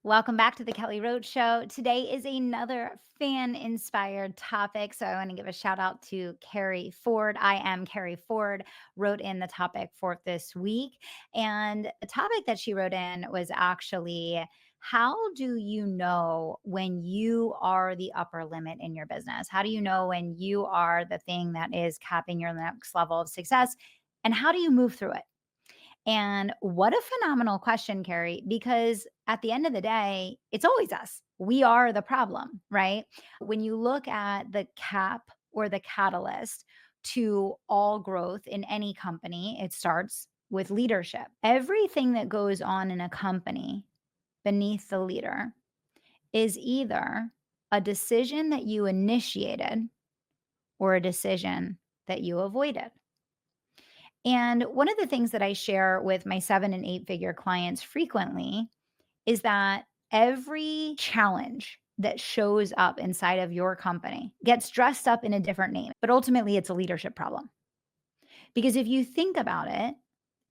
Welcome back to the Kelly Roach Show. Today is another fan inspired topic. So, I want to give a shout out to Carrie Ford. I am Carrie Ford, wrote in the topic for this week. And the topic that she wrote in was actually, how do you know when you are the upper limit in your business? How do you know when you are the thing that is capping your next level of success? And how do you move through it? And what a phenomenal question, Carrie, because at the end of the day, it's always us. We are the problem, right? When you look at the cap or the catalyst to all growth in any company, it starts with leadership. Everything that goes on in a company beneath the leader is either a decision that you initiated or a decision that you avoided. And one of the things that I share with my 7 and 8 figure clients frequently is that every challenge that shows up inside of your company gets dressed up in a different name, but ultimately it's a leadership problem. Because if you think about it,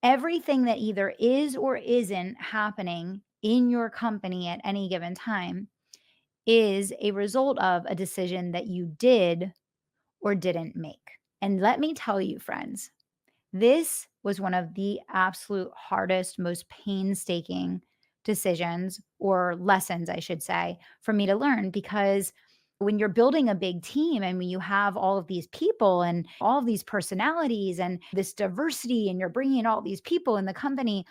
everything that either is or isn't happening in your company at any given time is a result of a decision that you did or didn't make. And let me tell you, friends, this was one of the absolute hardest, most painstaking decisions or lessons, I should say, for me to learn because when you're building a big team and when you have all of these people and all of these personalities and this diversity, and you're bringing all these people in the company,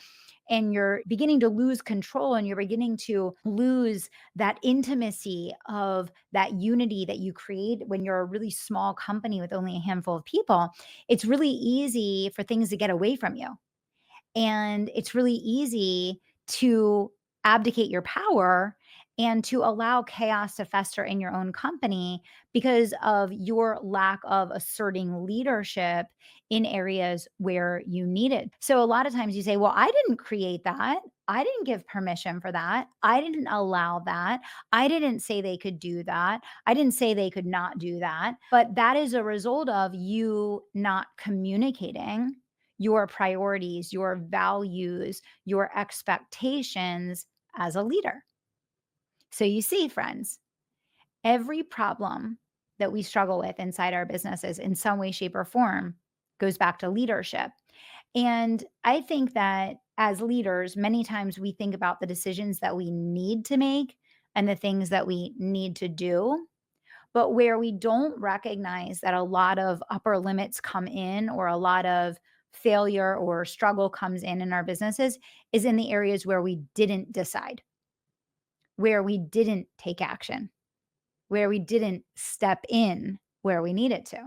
and you're beginning to lose control and you're beginning to lose that intimacy of that unity that you create when you're a really small company with only a handful of people, it's really easy for things to get away from you. And it's really easy to abdicate your power and to allow chaos to fester in your own company because of your lack of asserting leadership in areas where you need it. So, a lot of times you say, well, I didn't create that. I didn't give permission for that. I didn't allow that. I didn't say they could do that. I didn't say they could not do that. But that is a result of you not communicating your priorities, your values, your expectations as a leader. So you see, friends, every problem that we struggle with inside our businesses in some way, shape, or form goes back to leadership. And I think that as leaders, many times we think about the decisions that we need to make and the things that we need to do. But where we don't recognize that a lot of upper limits come in, or a lot of failure or struggle comes in our businesses, is in the areas where we didn't decide, where we didn't take action, where we didn't step in where we needed to.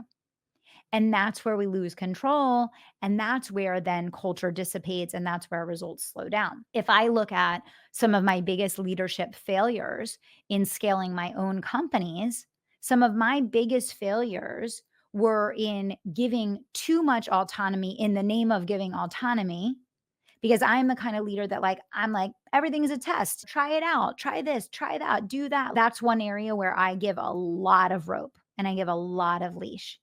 And that's where we lose control. And that's where then culture dissipates. And that's where results slow down. If I look at some of my biggest leadership failures in scaling my own companies, some of my biggest failures were in giving too much autonomy in the name of giving autonomy, because I'm the kind of leader that I'm like, everything is a test. Try it out. Try this, try that, do that. That's one area where I give a lot of rope and I give a lot of leash.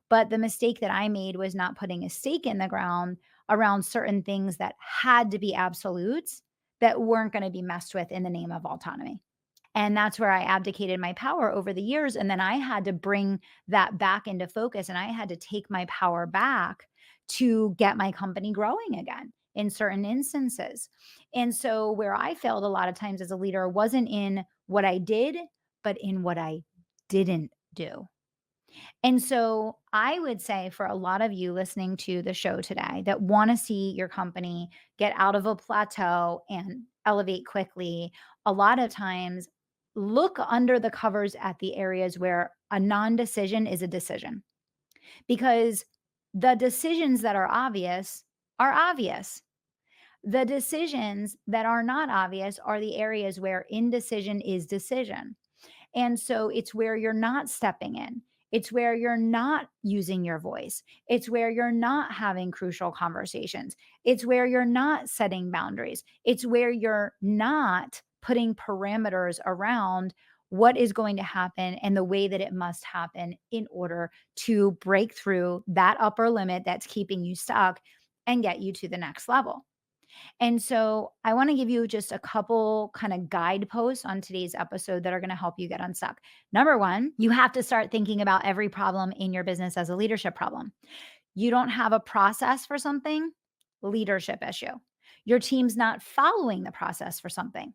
But the mistake that I made was not putting a stake in the ground around certain things that had to be absolutes that weren't going to be messed with in the name of autonomy. And that's where I abdicated my power over the years. And then I had to bring that back into focus, and I had to take my power back to get my company growing again in certain instances. And so, where I failed a lot of times as a leader wasn't in what I did, but in what I didn't do. And so I would say for a lot of you listening to the show today that want to see your company get out of a plateau and elevate quickly, a lot of times look under the covers at the areas where a non decision is a decision, because the decisions that are obvious are obvious. The decisions that are not obvious are the areas where indecision is decision. And so it's where you're not stepping in. It's where you're not using your voice. It's where you're not having crucial conversations. It's where you're not setting boundaries. It's where you're not putting parameters around what is going to happen and the way that it must happen in order to break through that upper limit that's keeping you stuck and get you to the next level. And so I want to give you just a couple kind of guideposts on today's episode that are going to help you get unstuck. Number one, you have to start thinking about every problem in your business as a leadership problem. You don't have a process for something, leadership issue. Your team's not following the process for something,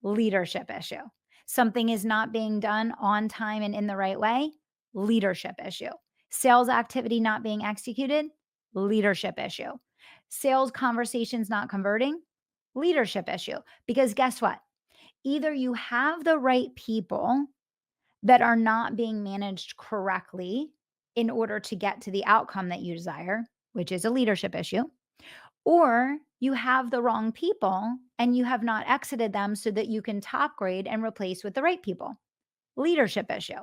leadership issue. Something is not being done on time and in the right way, leadership issue. Sales activity not being executed, leadership issue. Sales conversations not converting, leadership issue. Because guess what? Either you have the right people that are not being managed correctly in order to get to the outcome that you desire, which is a leadership issue, or you have the wrong people and you have not exited them so that you can top grade and replace with the right people. Leadership issue.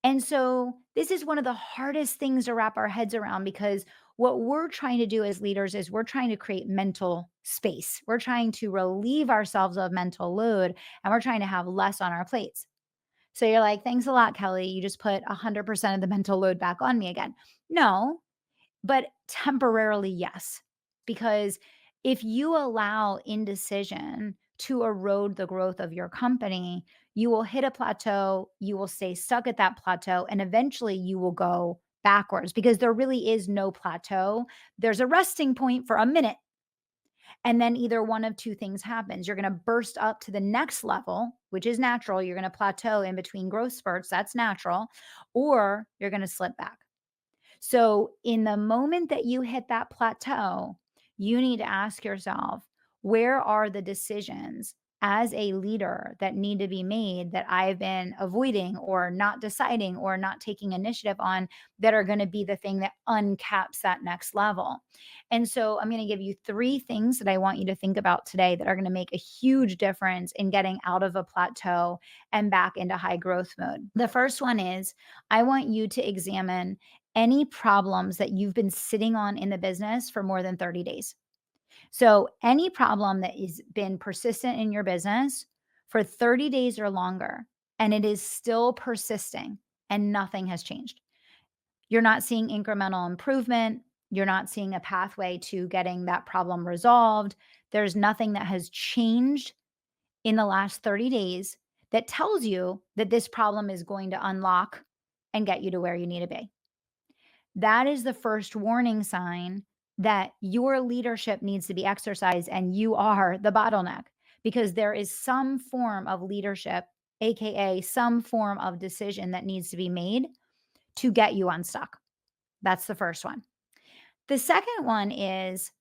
And so this is one of the hardest things to wrap our heads around because what we're trying to do as leaders is we're trying to create mental space. We're trying to relieve ourselves of mental load and we're trying to have less on our plates. So you're like, thanks a lot, Kelly. You just put 100% of the mental load back on me again. No, but temporarily, yes. Because if you allow indecision to erode the growth of your company, you will hit a plateau, you will stay stuck at that plateau, and eventually you will go backwards because there really is no plateau. There's a resting point for a minute. And then either one of two things happens. You're going to burst up to the next level, which is natural. You're going to plateau in between growth spurts. That's natural. Or you're going to slip back. So, in the moment that you hit that plateau, you need to ask yourself, where are the decisions as a leader that need to be made that I've been avoiding or not deciding or not taking initiative on that are going to be the thing that uncaps that next level? And so, I'm going to give you three things that I want you to think about today that are going to make a huge difference in getting out of a plateau and back into high growth mode. The first one is I want you to examine any problems that you've been sitting on in the business for more than 30 days. So, any problem that has been persistent in your business for 30 days or longer, and it is still persisting and nothing has changed. You're not seeing incremental improvement. You're not seeing a pathway to getting that problem resolved. There's nothing that has changed in the last 30 days that tells you that this problem is going to unlock and get you to where you need to be. That is the first warning sign that your leadership needs to be exercised and you are the bottleneck because there is some form of leadership, AKA some form of decision that needs to be made to get you unstuck. That's the first one. The second one is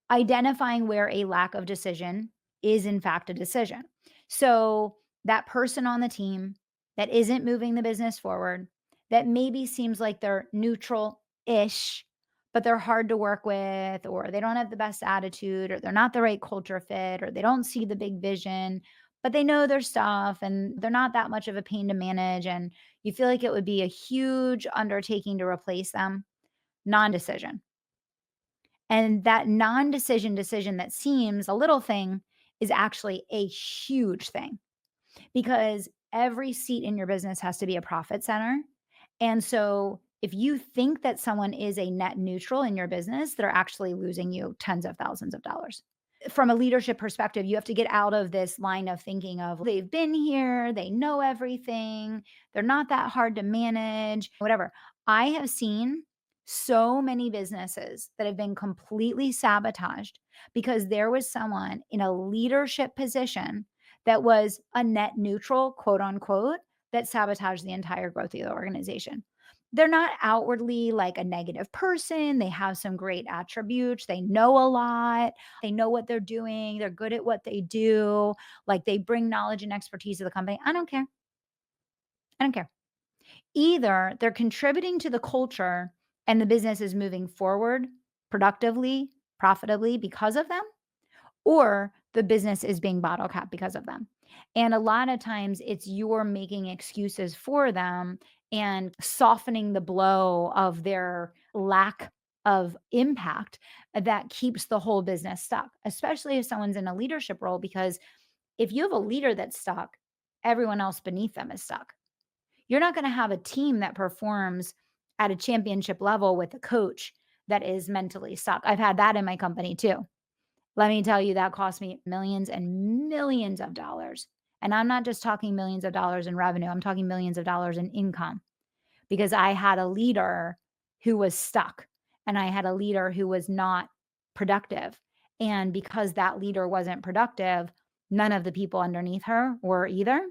identifying where a lack of decision is in fact a decision. So that person on the team that isn't moving the business forward, that maybe seems like they're neutral ish, but they're hard to work with, or they don't have the best attitude, or they're not the right culture fit, or they don't see the big vision, but they know their stuff and they're not that much of a pain to manage. And you feel like it would be a huge undertaking to replace them. Non-decision. And that non-decision decision that seems a little thing is actually a huge thing because every seat in your business has to be a profit center. And so if you think that someone is a net neutral in your business, they're actually losing you tens of thousands of dollars. From a leadership perspective, you have to get out of this line of thinking of they've been here, they know everything, they're not that hard to manage, whatever. I have seen so many businesses that have been completely sabotaged because there was someone in a leadership position that was a net neutral, quote unquote, that sabotaged the entire growth of the organization. They're not outwardly like a negative person. They have some great attributes. They know a lot. They know what they're doing. They're good at what they do. Like they bring knowledge and expertise to the company. I don't care. I don't care. Either they're contributing to the culture and the business is moving forward productively, profitably because of them, or the business is being bottle capped because of them. And a lot of times it's you're making excuses for them and softening the blow of their lack of impact that keeps the whole business stuck, especially if someone's in a leadership role. Because if you have a leader that's stuck, everyone else beneath them is stuck. You're not going to have a team that performs at a championship level with a coach that is mentally stuck. I've had that in my company too. Let me tell you, that cost me millions and millions of dollars. And I'm not just talking millions of dollars in revenue, I'm talking millions of dollars in income because I had a leader who was stuck and I had a leader who was not productive. And because that leader wasn't productive, none of the people underneath her were either.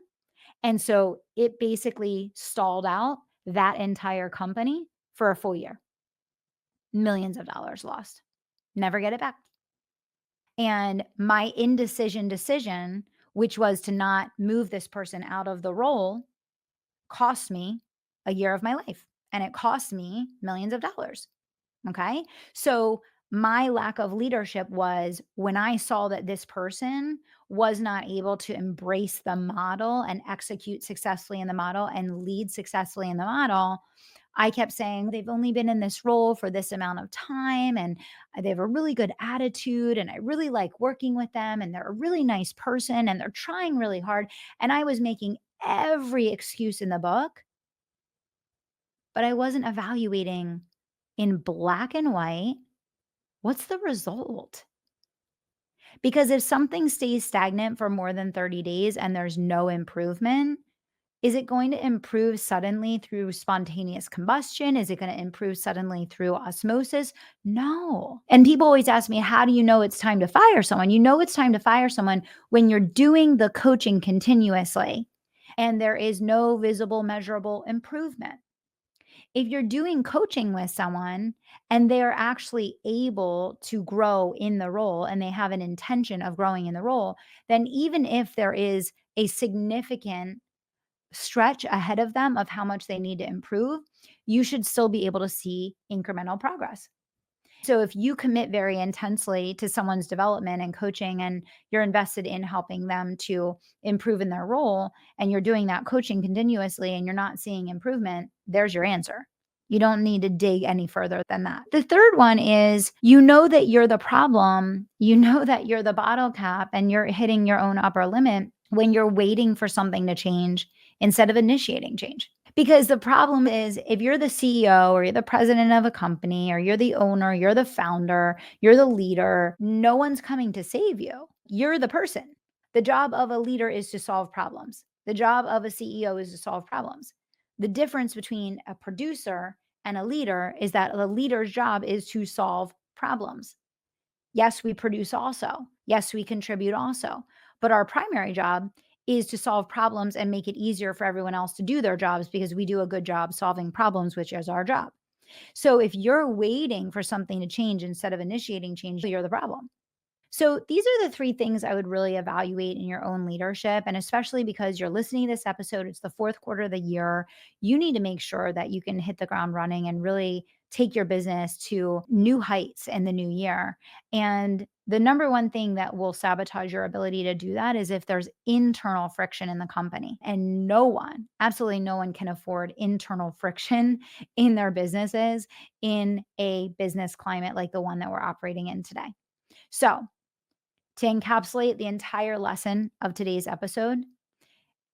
And so it basically stalled out that entire company for a full year. Millions of dollars lost. Never get it back. And my indecision decision, which was to not move this person out of the role, cost me a year of my life and it cost me millions of dollars. Okay. So my lack of leadership was when I saw that this person was not able to embrace the model and execute successfully in the model and lead successfully in the model. I kept saying they've only been in this role for this amount of time and they have a really good attitude and I really like working with them and they're a really nice person and they're trying really hard. And I was making every excuse in the book, but I wasn't evaluating in black and white what's the result? Because if something stays stagnant for more than 30 days and there's no improvement, is it going to improve suddenly through spontaneous combustion? Is it going to improve suddenly through osmosis? No. And people always ask me, how do you know it's time to fire someone? You know it's time to fire someone when you're doing the coaching continuously and there is no visible, measurable improvement. If you're doing coaching with someone and they're actually able to grow in the role and they have an intention of growing in the role, then even if there is a significant stretch ahead of them of how much they need to improve, you should still be able to see incremental progress. So if you commit very intensely to someone's development and coaching and you're invested in helping them to improve in their role and you're doing that coaching continuously and you're not seeing improvement, there's your answer. You don't need to dig any further than that. The third one is you know that you're the problem, you know that you're the bottle cap and you're hitting your own upper limit when you're waiting for something to change instead of initiating change. Because the problem is, if you're the CEO or you're the president of a company or you're the owner, you're the founder, you're the leader, no one's coming to save you. You're the person. The job of a leader is to solve problems. The job of a CEO is to solve problems. The difference between a producer and a leader is that the leader's job is to solve problems. Yes, we produce also. Yes, we contribute also. But our primary job is to solve problems and make it easier for everyone else to do their jobs because we do a good job solving problems, which is our job. So if you're waiting for something to change instead of initiating change, you're the problem. So these are the three things I would really evaluate in your own leadership. And especially because you're listening to this episode, it's the fourth quarter of the year. You need to make sure that you can hit the ground running and really take your business to new heights in the new year. And the number one thing that will sabotage your ability to do that is if there's internal friction in the company. And no one, absolutely no one can afford internal friction in their businesses in a business climate like the one that we're operating in today. So, to encapsulate the entire lesson of today's episode,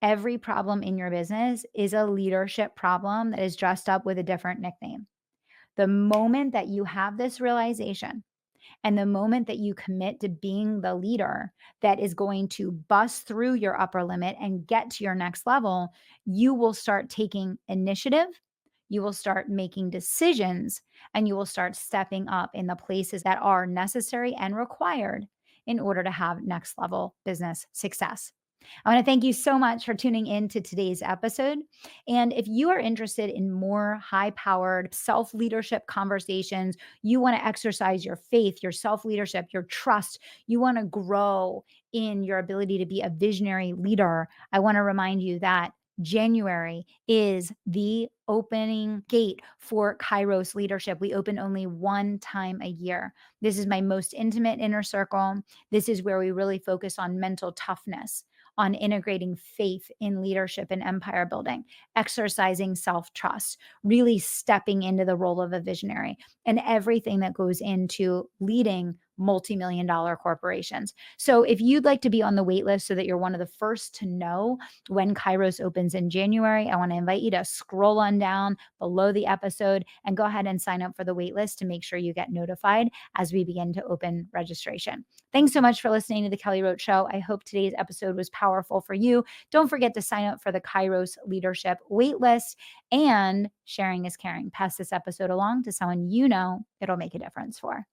every problem in your business is a leadership problem that is dressed up with a different nickname. The moment that you have this realization and the moment that you commit to being the leader that is going to bust through your upper limit and get to your next level, you will start taking initiative. You will start making decisions and you will start stepping up in the places that are necessary and required in order to have next level business success. I want to thank you so much for tuning in to today's episode. And if you are interested in more high powered self leadership conversations, you want to exercise your faith, your self leadership, your trust, you want to grow in your ability to be a visionary leader, I want to remind you that January is the opening gate for Kairos leadership. We open only one time a year. This is my most intimate inner circle. This is where we really focus on mental toughness, on integrating faith in leadership and empire building, exercising self-trust, really stepping into the role of a visionary, and everything that goes into leading multi-million dollar corporations. So if you'd like to be on the wait list so that you're one of the first to know when Kairos opens in January, I want to invite you to scroll on down below the episode and go ahead and sign up for the wait list to make sure you get notified as we begin to open registration. Thanks so much for listening to the Kelly Roach Show. I hope today's episode was powerful for you. Don't forget to sign up for the Kairos Leadership waitlist, and sharing is caring. Pass this episode along to someone you know it'll make a difference for.